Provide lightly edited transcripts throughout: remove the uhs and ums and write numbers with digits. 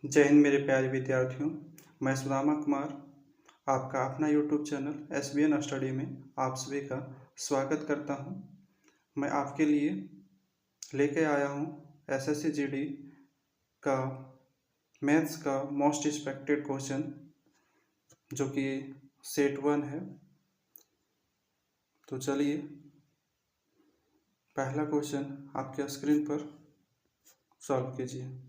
जय हिंद मेरे प्यारे विद्यार्थियों। मैं सुदामा कुमार, आपका अपना यूट्यूब चैनल SBN स्टडी में आप सभी का स्वागत करता हूं। मैं आपके लिए लेके आया हूं SSC GD का मैथ्स का मोस्ट एक्सपेक्टेड क्वेश्चन, जो कि सेट 1 है। तो चलिए पहला क्वेश्चन आपके स्क्रीन पर सॉल्व कीजिए।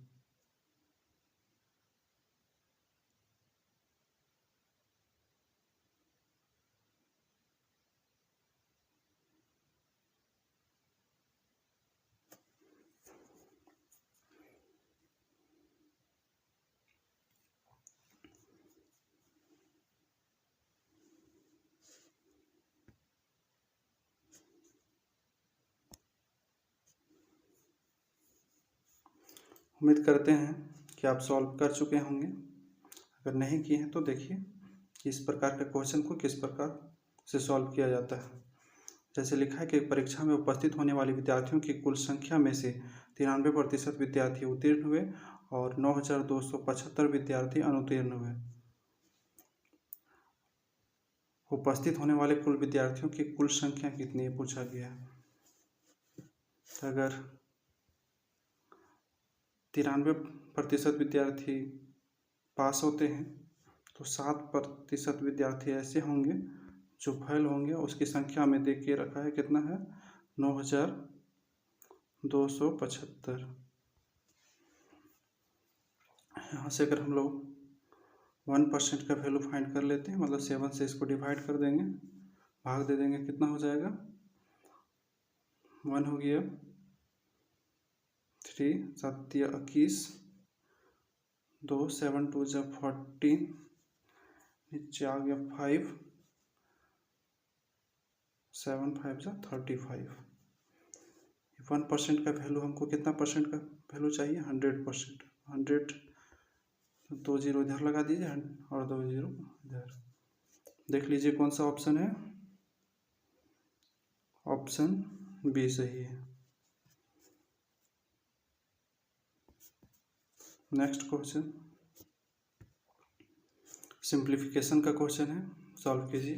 उम्मीद करते हैं कि आप सॉल्व कर चुके होंगे। अगर नहीं किए हैं तो देखिए कि इस प्रकार के क्वेश्चन को किस प्रकार से सॉल्व किया जाता है। जैसे लिखा है कि परीक्षा में उपस्थित होने वाले विद्यार्थियों की कुल संख्या में से 93% विद्यार्थी उत्तीर्ण हुए और 9,275 विद्यार्थी अनुत्तीर्ण हुए। उपस्थित होने वाले कुल विद्यार्थियों की कुल संख्या कितनी है पूछा गया है। अगर 93% विद्यार्थी पास होते हैं तो 7% विद्यार्थी ऐसे होंगे जो फेल होंगे। उसकी संख्या में देख के रखा है कितना है, 9,275। यहाँ से अगर हम लोग 1% का वैल्यू फाइंड कर लेते हैं, मतलब 7 से इसको डिवाइड कर देंगे, भाग दे देंगे, कितना हो जाएगा, 1 हो गया, 3 7 21, 2 7 2 14, नीचे आ गया 5 7 5 35। 1% का वैल्यू हमको कितना परसेंट का वैल्यू चाहिए, 100%। 100 2 0 इधर लगा दीजिए और 2 0 इधर। देख लीजिए कौन सा ऑप्शन है, ऑप्शन बी सही है। नेक्स्ट क्वेश्चन सिंप्लीफिकेशन का क्वेश्चन है, सॉल्व कीजिए।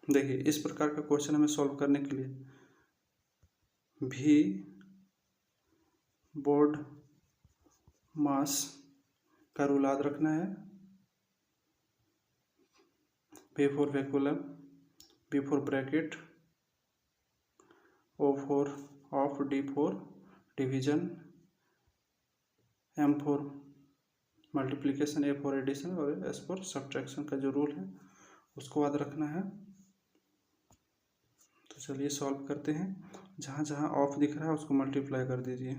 देखिए इस प्रकार का क्वेश्चन हमें सॉल्व करने के लिए भी बोर्ड मास का रूल याद रखना है। V for vinculum, B for bracket, O for of, D for division, M for multiplication, A for addition और S for सब्ट्रैक्शन का जो रूल है उसको याद रखना है। तो चलिए सॉल्व करते हैं। जहाँ जहाँ ऑफ दिख रहा है उसको मल्टीप्लाई कर दीजिए।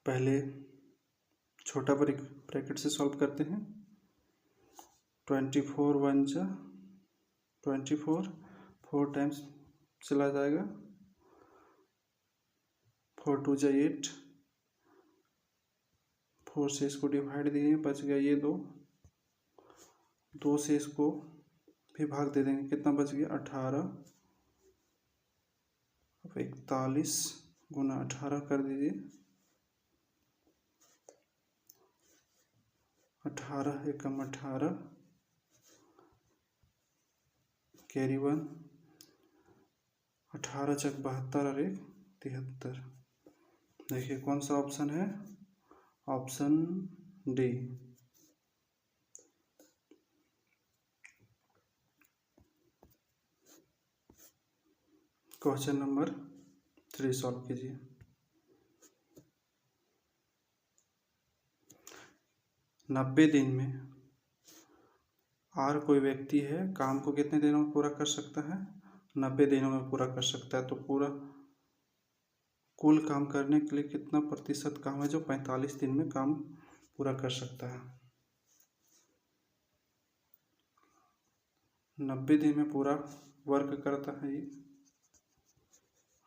पहले छोटा ब्रैकेट से सॉल्व करते हैं। 24 1 जा 24, 4 टाइम्स चला जाएगा, 4 2 जा 8, 4 से इसको डिवाइड दिए, बच गया ये 2 से इसको भी भाग दे देंगे, कितना बच गया, 18। अब 41 गुना 18 कर दीजिए, 18 एकम 18, कैरी 1, 18 चक 72 और 1 73। देखिए कौन सा ऑप्शन है, option D. Question number 3 solve कीजिए। नब्बे दिन में आर कोई व्यक्ति है, काम को कितने दिनों में पूरा कर सकता है, 90 दिनों में पूरा कर सकता है। तो पूरा कुल काम करने के लिए कितना प्रतिशत काम है जो 45 दिन में काम पूरा कर सकता है। 90 दिन में पूरा वर्क करता है ये,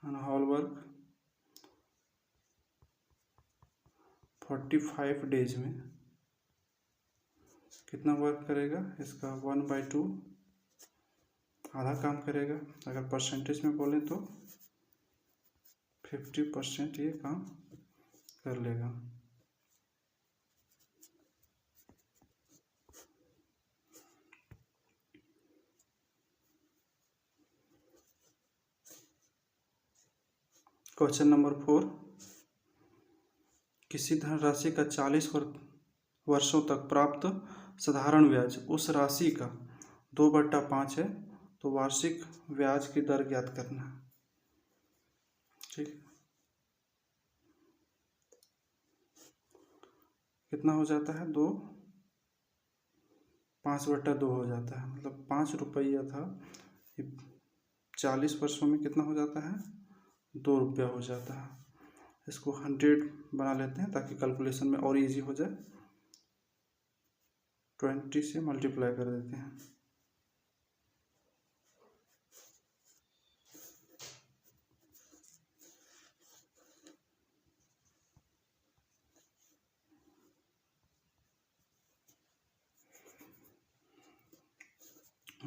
होल वर्क 45 डेज में कितना वर्क करेगा, इसका 1/2 आधा काम करेगा। अगर परसेंटेज में बोलें तो 50% ये काम कर लेगा। क्वेश्चन नंबर 4, किसी धनराशि का 40 वर्षों तक प्राप्त साधारण ब्याज उस राशि का 2/5 है, तो वार्षिक ब्याज की दर ज्ञात करना। ठीक, कितना हो जाता है, 5/2 हो जाता है, मतलब 5 रुपया था, 40 वर्षों में कितना हो जाता है, 2 रुपया हो जाता है। इसको 100 बना लेते हैं ताकि कैलकुलेशन में और इजी हो जाए। 20 से मल्टीप्लाई कर देते हैं।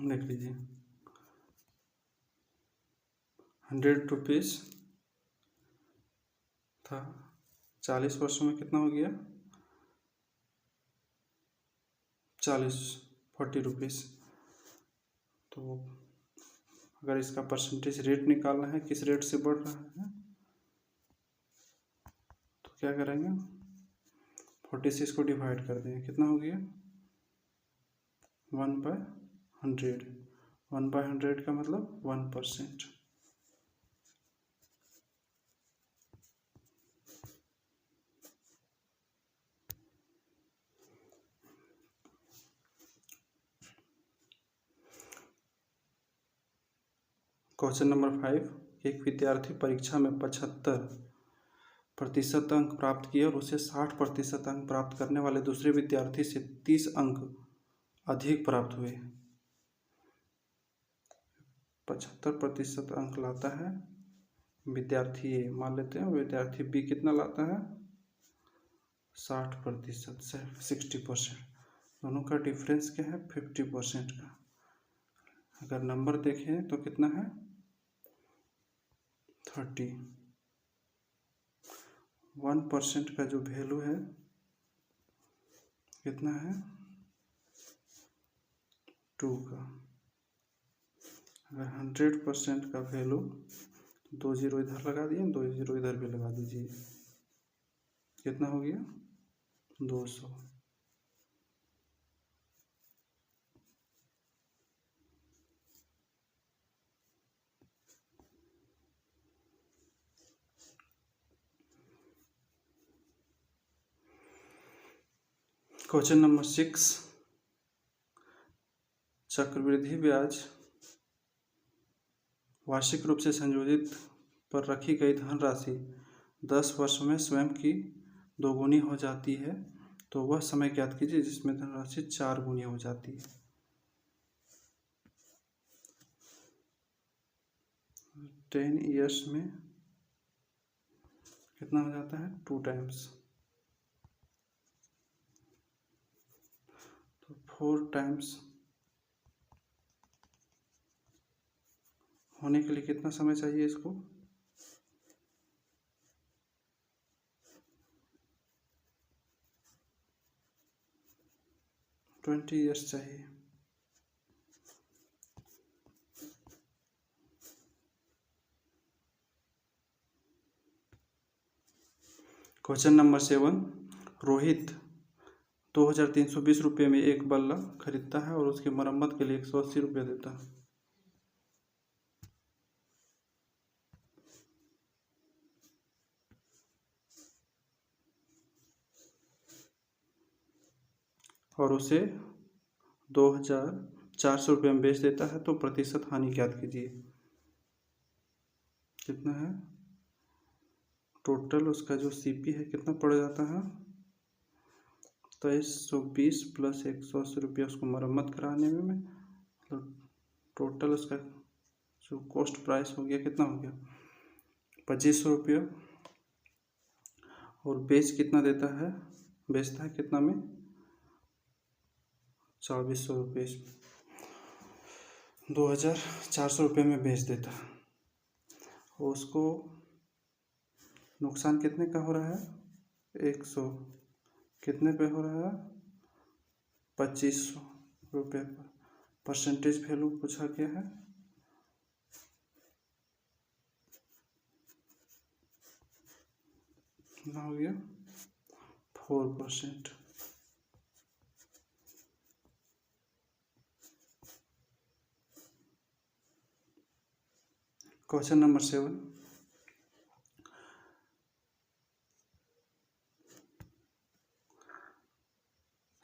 देख लीजिए, 100 रुपीज़ था, 40 वर्षों में कितना हो गया, 40 रुपीज़। तो अगर इसका परसेंटेज रेट निकालना है, किस रेट से बढ़ रहा है, तो क्या करेंगे, 40 से इसको डिवाइड कर देंगे, कितना हो गया, 1/100। 1/100 का मतलब 1%। क्वेश्चन नंबर 5, एक विद्यार्थी परीक्षा में 75% अंक प्राप्त किए और उसे 60% अंक प्राप्त करने वाले दूसरे विद्यार्थी से 30 अंक अधिक प्राप्त हुए। 75% अंक लाता है विद्यार्थी ए, मान लेते हैं, विद्यार्थी बी कितना लाता है, 60% से 60%, दोनों का डिफरेंस क्या है, 50% का। अगर नंबर देखें तो कितना है, 30। 1% का जो वैल्यू है कितना है, 2 का। अगर 100% का वैल्यू, 2 जीरो इधर लगा दिए, 2 जीरो इधर भी लगा दीजिए, कितना हो गया, 200। क्वेश्चन नंबर 6, चक्रवृद्धि ब्याज वार्षिक रूप से संयोजित पर रखी गई धनराशि 10 वर्षों में स्वयं की 2 गुनी हो जाती है, तो वह समय ज्ञात कीजिए जिसमें धनराशि 4 गुनी हो जाती है। 10 ईयर्स में कितना हो जाता है, 2 टाइम्स, तो 4 टाइम्स होने के लिए कितना समय चाहिए इसको, 20 ईयर्स चाहिए। क्वेश्चन नंबर 7, रोहित 2320 रुपये में एक बल्ला खरीदता है और उसकी मरम्मत के लिए 180 रुपये देता है। और उसे 2400 रुपये में बेच देता है, तो प्रतिशत हानि ज्ञात कीजिए। कितना है, टोटल उसका जो सीपी है कितना पड़ जाता है, 2320 प्लस 180 रुपये उसको मरम्मत कराने में, मतलब टोटल उसका जो कॉस्ट प्राइस हो गया कितना हो गया 2500 रुपया। और बेच कितना देता है, बेचता है कितना में 2400 रुपये, 2400 रुपये में बेच देता है। और उसको नुकसान कितने का हो रहा है 100, कितने पे हो रहा है 2500 रुपये पर। परसेंटेज वैल्यू पूछा गया है, कितना हो गया 4%। क्वेश्चन नंबर 7,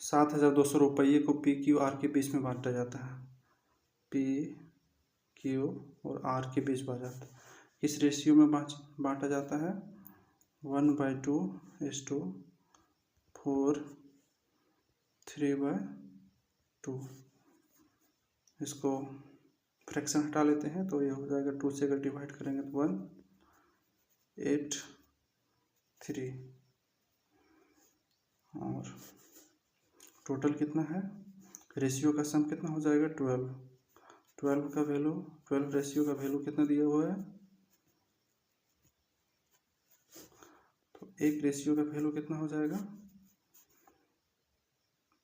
₹7,200 को PQR के बीच में बांटा जाता है। PQ और R के बीच बांटा जाता है। किस रेशियो में बांटा जाता है 1/2:4, 3/2। इसको फ्रैक्शन हटा लेते हैं तो ये हो जाएगा 2 से अगर डिवाइड करेंगे तो 1/8/3। और टोटल कितना है, रेशियो का सम कितना हो जाएगा 12 का वैल्यू, 12 रेशियो का वैल्यू कितना दिया हुआ है, तो एक रेशियो का वैल्यू कितना हो जाएगा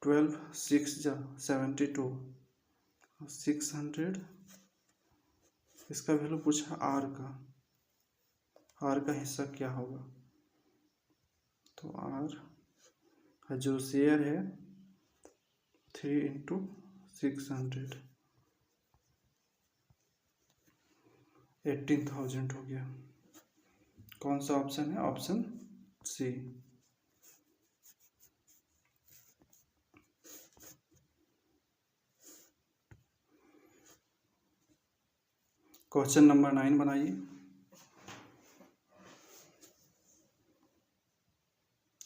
12 6 जा 72, 600। इसका वैल्यू पूछा आर का हिस्सा क्या होगा, तो आर जो शेयर है 3 × 600, 18,000 हो गया। कौन सा ऑप्शन है, ऑप्शन सी। क्वेश्चन नंबर 9 बनाइए।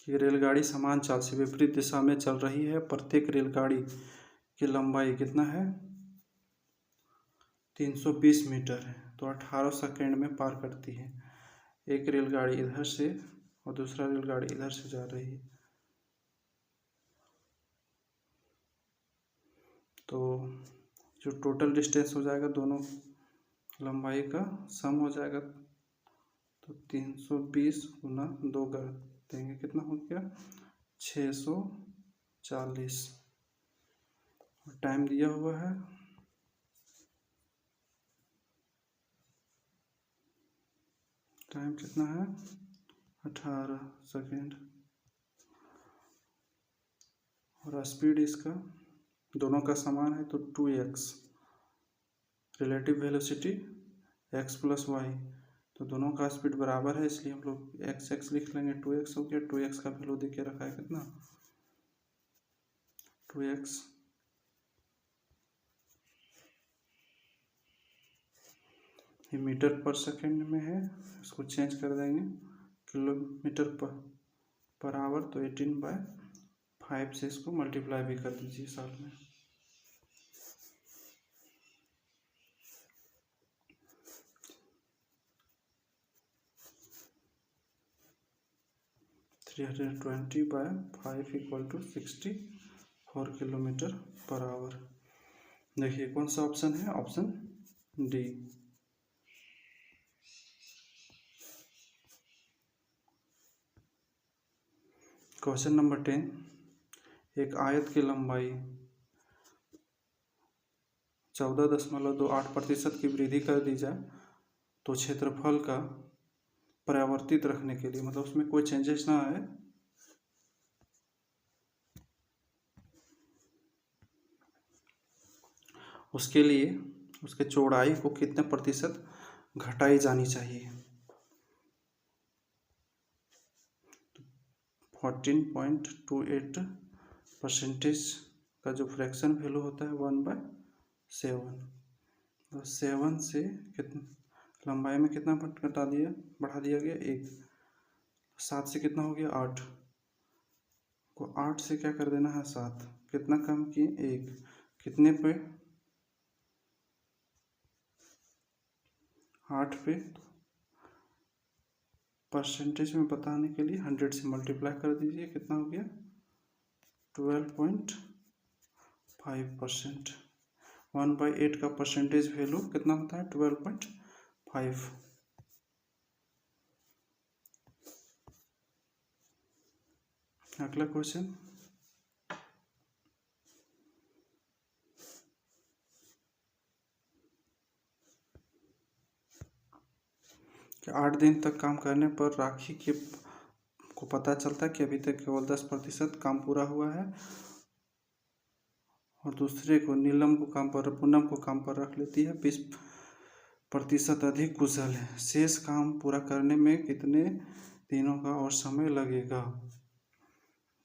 कि रेलगाड़ी समान चाल से विपरीत दिशा में चल रही है, प्रत्येक रेलगाड़ी की लंबाई कितना है 320 मीटर है, तो 18 सेकेंड में पार करती है। एक रेलगाड़ी इधर से और दूसरा रेलगाड़ी इधर से जा रही है, तो जो टोटल डिस्टेंस हो जाएगा दोनों लंबाई का सम हो जाएगा, तो 320 × 2 कर देंगे, कितना हो गया 640। टाइम दिया हुआ है टाइम कितना है 18 सेकेंड। और स्पीड इसका दोनों का समान है तो 2x, relative velocity x + y, तो दोनों का स्पीड बराबर है इसलिए हम लोग x लिख लेंगे, 2x हो गया। 2x का वैल्यू दे के रखा है कितना 2x, ये मीटर पर सेकेंड में है, इसको चेंज कर देंगे किलोमीटर पर आवर, तो 18/5 से इसको मल्टीप्लाई भी कर दीजिए साथ में। (320/5 = 64 किलोमीटर पर आवर। देखिए कौन सा ऑप्शन है, ऑप्शन डी। क्वेश्चन नंबर 10, एक आयत की लंबाई 14.28% की वृद्धि कर दी जाए तो क्षेत्रफल का परावर्तित रखने के लिए, मतलब उसमें कोई चेंजेस ना आए, उसके लिए उसके चौड़ाई को कितने प्रतिशत घटाई जानी चाहिए। 14.28% का जो फ्रैक्शन वैल्यू होता है 1/7, तो 7 से कितना लंबाई में कितना घटा दिया, बढ़ा दिया गया 1, 7 से कितना हो गया 8 को 8 से क्या कर देना है 7, कितना कम किए 1, कितने पे 8 पे परसेंटेज में बताने के लिए 100 से मल्टीप्लाई कर दीजिए, कितना हो गया 12.5%। 1/8 का परसेंटेज वैल्यू कितना होता है 12.5। अगला क्वेश्चन, कि 8 दिन तक काम करने पर राखी को पता चलता है कि अभी तक केवल 10% काम पूरा हुआ है और दूसरे को पूनम को काम पर रख लेती है, 20% अधिक कुशल है। शेष काम पूरा करने में कितने दिनों का और समय लगेगा।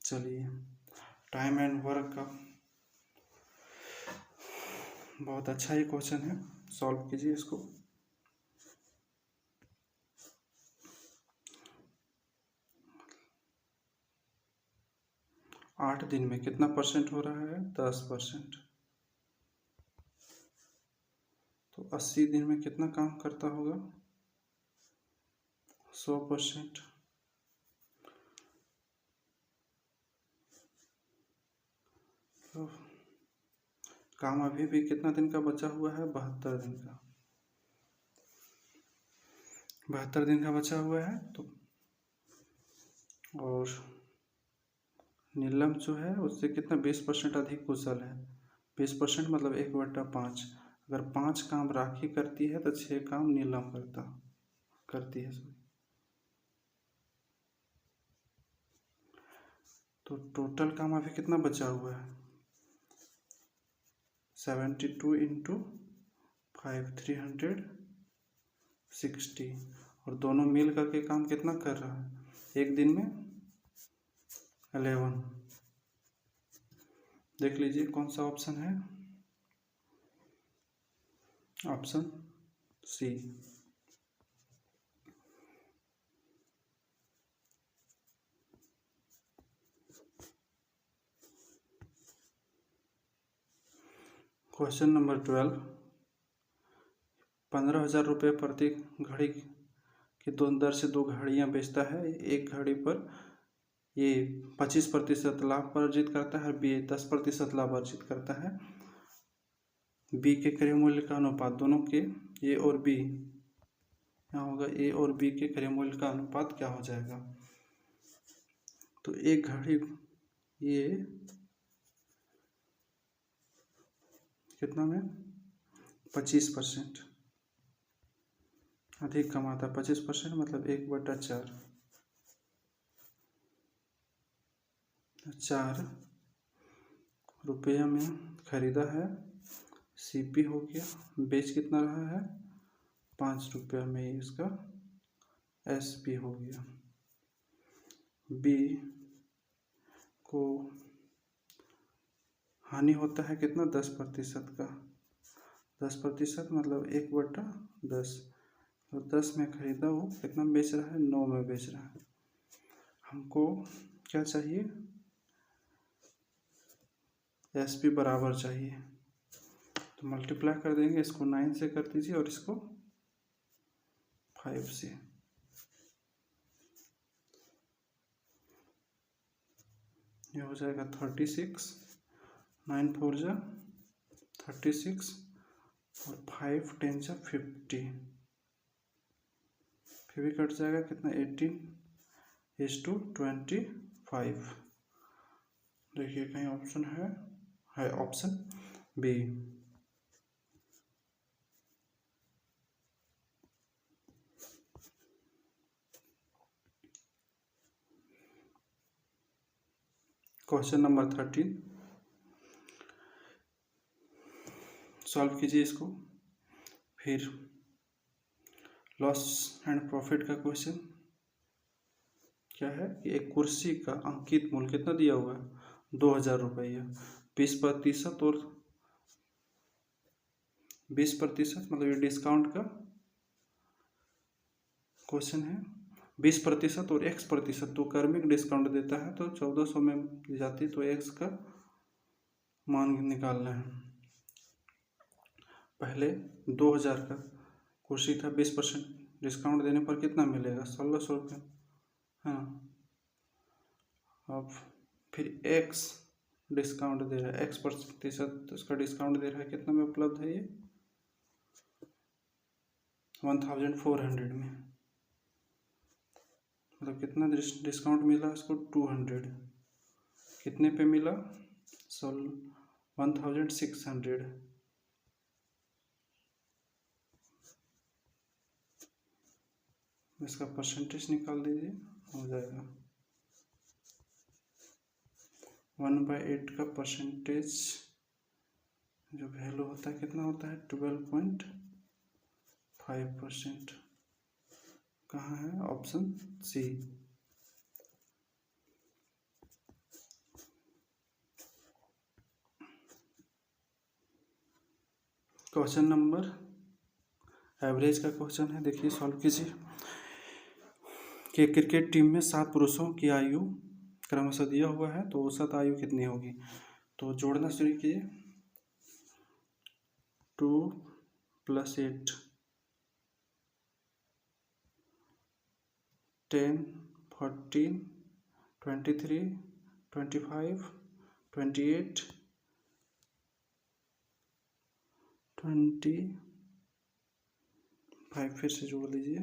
चलिए, टाइम एंड वर्क का बहुत अच्छा ही क्वेश्चन है, सॉल्व कीजिए इसको। आठ दिन में कितना परसेंट हो रहा है 10%, तो 80 दिन में कितना काम करता होगा 100%। तो काम अभी भी कितना दिन का बचा हुआ है 72 दिन का, 72 दिन का बचा हुआ है। तो और नीलम जो है उससे कितना 20% अधिक कुशल है। 20% मतलब 1/5। अगर 5 काम राखी करती है तो 6 काम नीलम करती है। तो टोटल काम अभी कितना बचा हुआ है 72 × 5 360, और दोनों मिल करके काम कितना कर रहा है एक दिन में 11। देख लीजिए कौन सा ऑप्शन है, ऑप्शन सी। क्वेश्चन नंबर 12, 15,000 रुपये प्रति घड़ी की दर से 2 घड़ियाँ बेचता है। एक घड़ी पर ये 25% लाभ अर्जित करता है, बी 10% लाभ अर्जित करता है। बी के क्रय मूल्य का अनुपात, दोनों के ए और बी, क्या होगा ए और बी के क्रय मूल्य का अनुपात क्या हो जाएगा। तो एक घड़ी ये कितना में 25% अधिक कमाता है। 25% मतलब 1/4। 4 रुपये में खरीदा है, सीपी हो गया। बेच कितना रहा है 5 रुपये में, इसका एसपी हो गया। बी को हानि होता है कितना 10% का। 10% मतलब 1/10। तो 10 में खरीदा, वो कितना बेच रहा है 9 में बेच रहा है। हमको क्या चाहिए एसपी बराबर चाहिए, तो मल्टीप्लाई कर देंगे, इसको 9 से कर दीजिए और इसको 5 से। ये हो जाएगा 36, 9 4 जा 36 और 5 10 जा 50, फिर भी कट जाएगा कितना 18:25। देखिए कहीं ऑप्शन है option B. Question number 13, solve कीजिए इसको। फिर लॉस एंड प्रॉफिट का क्वेश्चन क्या है कि एक कुर्सी का अंकित मूल्य कितना दिया हुआ है 2,000 रुपया। 20% और 20% मतलब ये डिस्काउंट का क्वेश्चन है। 20% और X% तो कर्मिक डिस्काउंट देता है, तो 1400 में दी जाती है, तो X का मान निकालना है। पहले 2,000 का कुर्सी था 20% डिस्काउंट देने पर कितना मिलेगा, 1600 रुपये। हाँ, अब फिर एक्स डिस्काउंट दे रहा है, एक्स प्रतिशत उसका डिस्काउंट दे रहा है, कितना में उपलब्ध है ये, 1400 में। मतलब कितना डिस्काउंट मिला उसको, 200। कितने पे मिला, 1600। इसका परसेंटेज निकाल दीजिए, हो जाएगा 1/8 का परसेंटेज जो वैल्यू होता है कितना होता है, 12.5%। कहाँ है, option C. Question number, average का क्वेश्चन है, देखिए सॉल्व कीजिए। कि क्रिकेट टीम में 7 पुरुषों की आयु क्रमशः दिया हुआ है, तो औसत आयु कितनी होगी। तो जोड़ना शुरू कीजिए, 2 + 8 10 14 23 25 28 25। फिर से जोड़ लीजिए,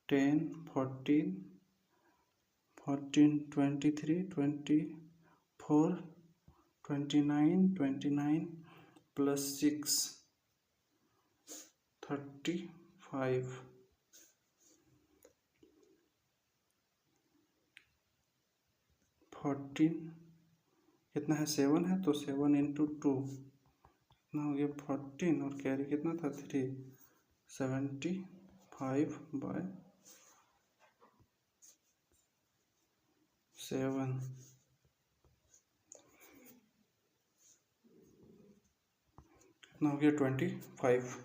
10 14 23 24 29 + 6 35। 14 कितना है, 7 है, तो 7 × 2 कितना हो गया, 14, और कैरी कितना था, 3, 75/7 कितना हो गया, 25।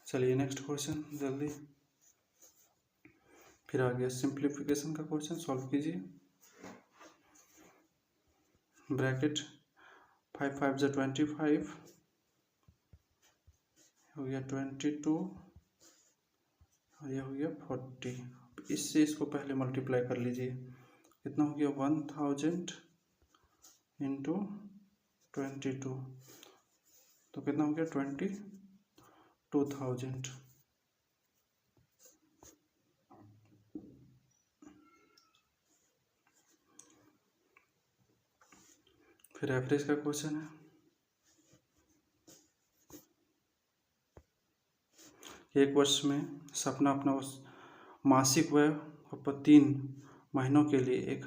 चलिए नेक्स्ट क्वेश्चन जल्दी। फिर आ गया सिंप्लीफिकेशन का क्वेश्चन, सॉल्व कीजिए। ब्रैकेट 5 × 5 = 25 हो गया, 22 और ये हो गया 40। इससे इसको पहले मल्टीप्लाई कर लीजिए, कितना हो गया, 1000 × 22, तो कितना हो गया, 22,000। फिर एवरेज का क्वेश्चन है, एक वर्ष में सपना अपना मासिक व्यय 3 महीनों के लिए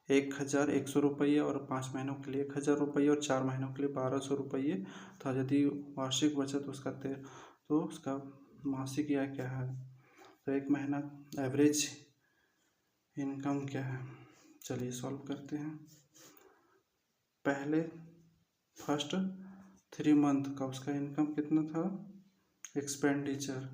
1,100 रुपये, और 5 महीनों के लिए 1,000 रुपये, और 4 महीनों के लिए 1,200 रुपये था। यदि वार्षिक बचत उसका तो उसका मासिक आय क्या है। तो एक महीना एवरेज इनकम क्या है, चलिए सॉल्व करते हैं। पहले फर्स्ट 3 मंथ का उसका इनकम कितना था, एक्सपेंडिचर,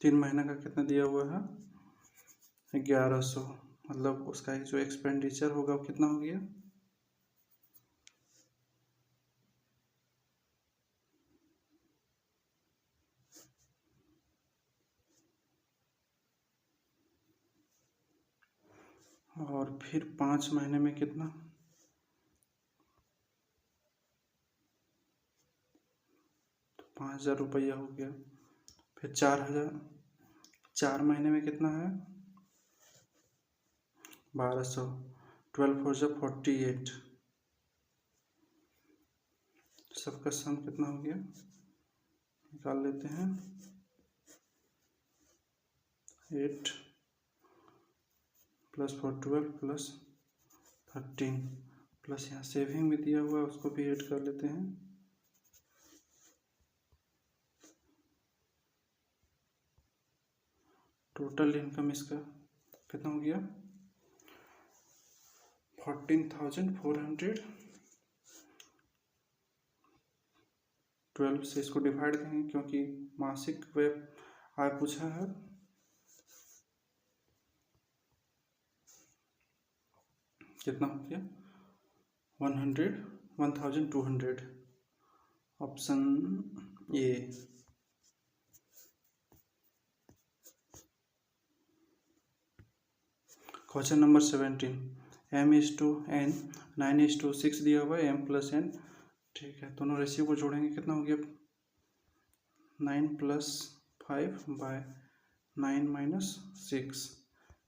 तीन महीना का कितना दिया हुआ है, 1100। मतलब उसका जो एक्सपेंडिचर होगा वो कितना हो गया, और फिर 5 महीने में कितना, तो 5,000 रुपया हो गया। फिर 4,000, 4 महीने में कितना है, 1,200, 12 4 = 48। सबका सम कितना हो गया, निकाल लेते हैं, 8 + 4 12 + 13 प्लस यहाँ सेविंग भी दिया हुआ है, उसको भी ऐड कर लेते हैं। टोटल इनकम इसका कितना हो गया, 14,400 12 से इसको डिवाइड करेंगे क्योंकि मासिक व्यय आय पूछा है। कितना हो गया? 1200 option A. Question number 17, m/n 9/6 दिया हुआ है, m+n, ठीक है। दोनों रेशियो को जोड़ेंगे, कितना हो गया? 9 + 5/9 - 6,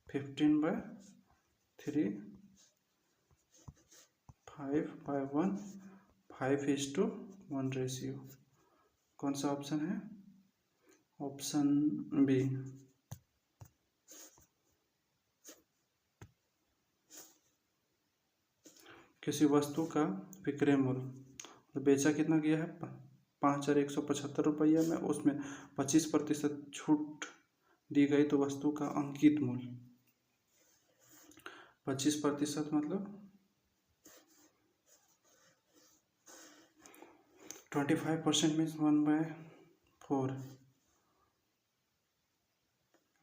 15/3, 5/1, 5:1 रेशियो। कौन सा ऑप्शन है? Option B. किसी वस्तु का विक्रय मूल्य बेचा कितना गया है? 5,175 रुपया में, उसमें 25% छूट दी गई तो वस्तु का अंकित मूल्य 25% मतलब 25% मीन्स 1/4,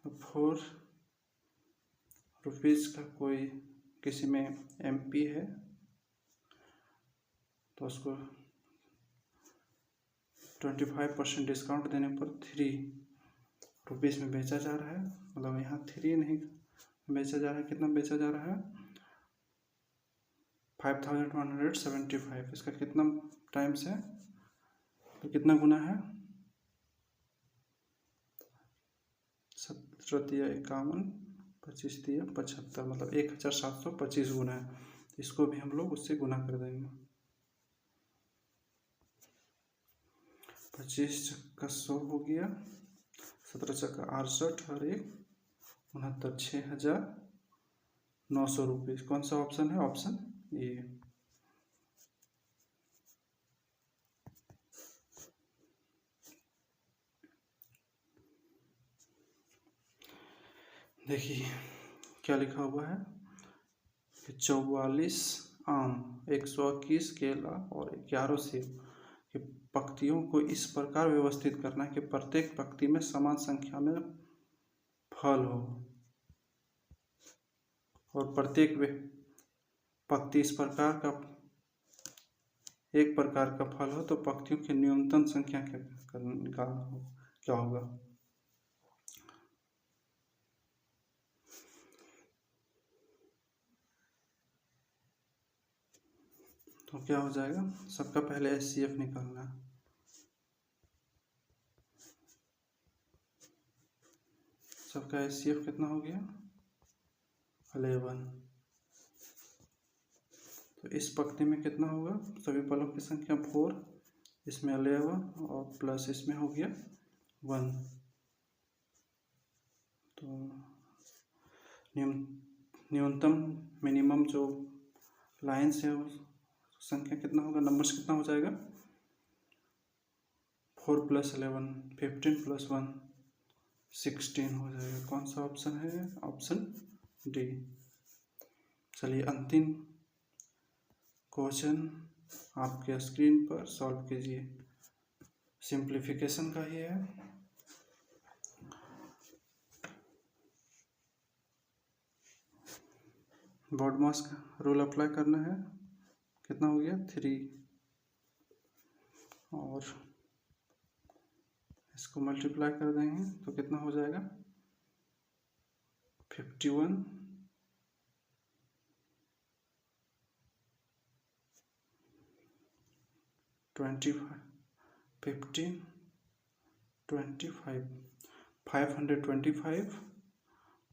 4 रुपीज़ का कोई किसी में MP है तो उसको 25% डिस्काउंट देने पर 3 रुपीज़ में बेचा जा रहा है। मतलब यहाँ 3 नहीं बेचा जा रहा है, कितना बेचा जा रहा है? 5,175। इसका कितना टाइम्स है तो कितना गुना है? 17×51, 25×75, मतलब 1,725 गुना है। इसको भी हम लोग उससे गुना कर देंगे। 25 का 100 हो गया, 17 का 68 और 1 69, 6,900 रुपये। कौन सा ऑप्शन है? Option A. देखिए क्या लिखा हुआ है कि 44 आम, 121 केला और 11 सेब की पंक्तियों को इस प्रकार व्यवस्थित करना कि प्रत्येक पंक्ति में समान संख्या में फल हो और प्रत्येक पंक्ति इस प्रकार का एक प्रकार का फल हो तो पंक्तियों की न्यूनतम संख्या क्या होगा? तो क्या हो जाएगा? सबका पहले HCF निकालना है। सबका HCF कितना हो गया? 11। तो इस पंक्ति में कितना होगा? सभी फलों की संख्या 4, इसमें 11 और प्लस इसमें हो गया 1। तो न्यूनतम मिनिमम जो लाइन्स है उस संख्या कितना होगा? नंबर्स कितना हो जाएगा? 4 + 11, 15 + 1, 16 हो जाएगा। कौन सा ऑप्शन है? Option D. चलिए अंतिम क्वेश्चन आपके स्क्रीन पर सॉल्व कीजिए। सिंप्लीफिकेशन का ही है। BODMAS का रूल अप्लाई करना है। कितना हो गया? 3 और इसको मल्टीप्लाई कर देंगे तो कितना हो जाएगा? 51, 25, 15, 25, 525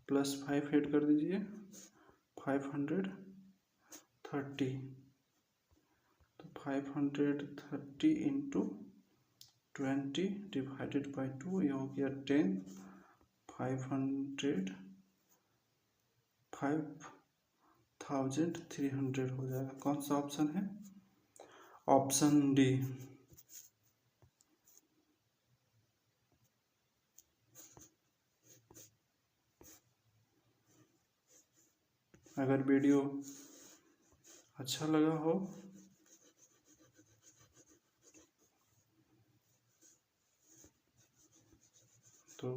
+ 5 ऐड कर दीजिए, 530। तो 530 × 20 / 2, ये हो गया 10। 5,300 हो जाएगा। कौन सा ऑप्शन है? Option D. अगर वीडियो अच्छा लगा हो तो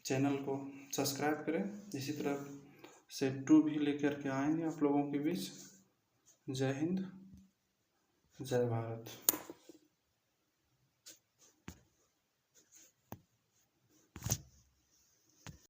चैनल को सब्सक्राइब करें। इसी तरह से 2 भी लेकर के आएंगे आप लोगों के बीच। जय हिंद, जय भारत।